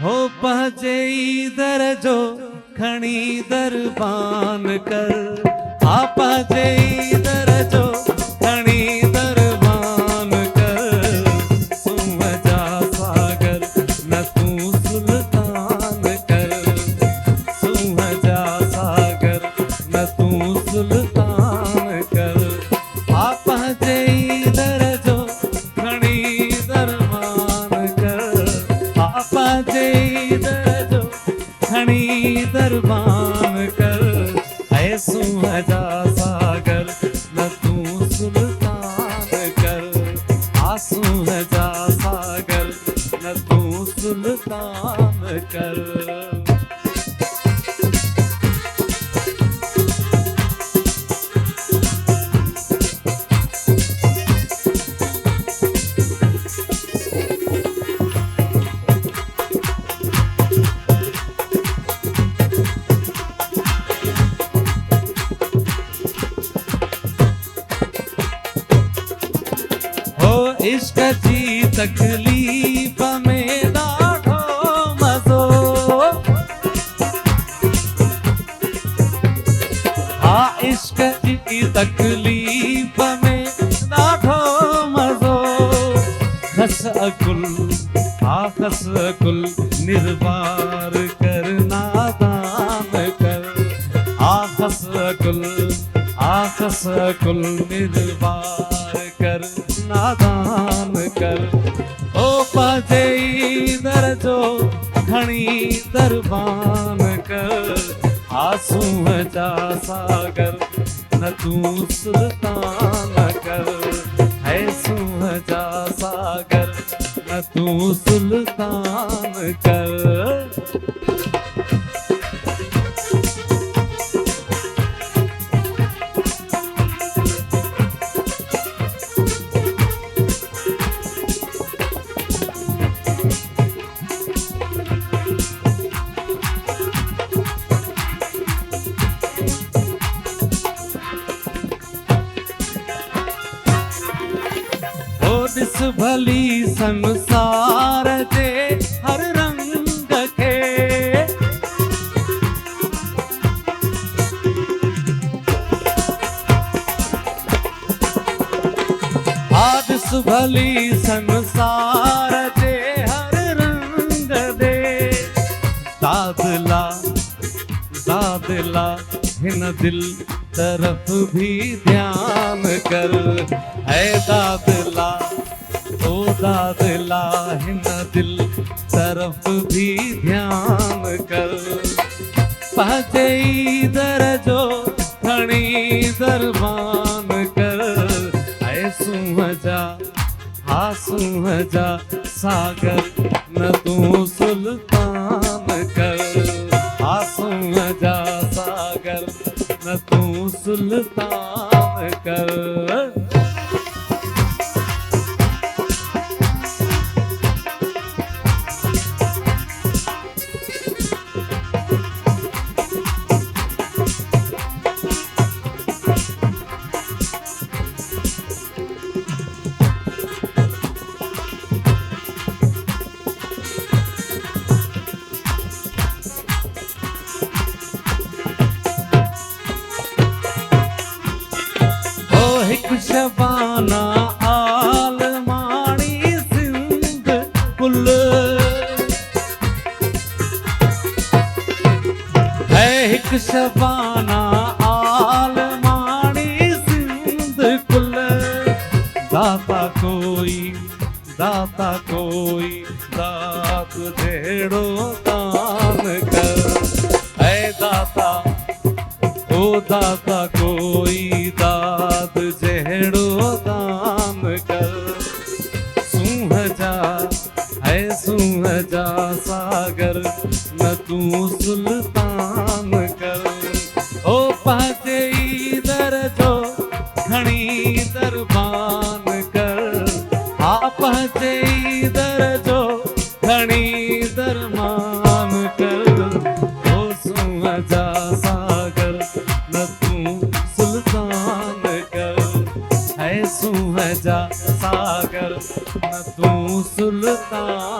हो पहुंचे दर जो खणी दरबान कर, आ पहुंचे दर जो खणी दरबान कर, सुमझा सागर न तू सुल्तान कर, सुमझा सागर न तू सुल्तान कर, आ पहुंचे दर जो खणी दरबान कर, आ पहुंचे दर जो खणी दरबान कर, ऐ सुमझा सागर न तू सुल्तान कर, आ सुमझा सागर न तू सुल्तान कर। इश्क जी तकलीफ़ में ॾाढो मज़ो, हा इश्क जी तकलीफ़ में ॾाढो मज़ो, खस अकुल हा खस अकुल निर्वार कर नादान कर, हा खस अकुल निर्वार कर नादान कर, ओ पहुंचे दर जो खणी दरबान कर, आ सुमझा सागर न तू सुल्तान कर, है सुमझा सागर न तू सुल्तान कर। ॾिस भली संसार जे हर रंग खे, हा ॾिस भली संसार जे हर रंग दे, दादला दादला हिन दिल तरफ भी ध्यान कर, है दादला ओ दादला हिन दिल तरफ भी ध्यान कर, पहुंचे दर जो खणी दरबान कर, ऐ सुमझा हा सुमझा सागर न तू सुल्तान कर, हा सुमझा सागर न तू सुल्तान कर। शबाना आलमानी सिंध कुल है, हिक शबाना आलमानी सिंध कुल, दाता कोई दात जहिड़ो दान कर, है दाता ओ दाता कोई दात जहिड़ो दान कर, सुमझा है सुमझा सागर न तू सुल्तान कर, ओ पहुंचे दर जो खणी दरबान कर, आ पहुंचे दर जो खणी दरबान कर, ओ सुमझा सागर न तू सुल्तान कर, है सुमझा सागर न तू सुल्तान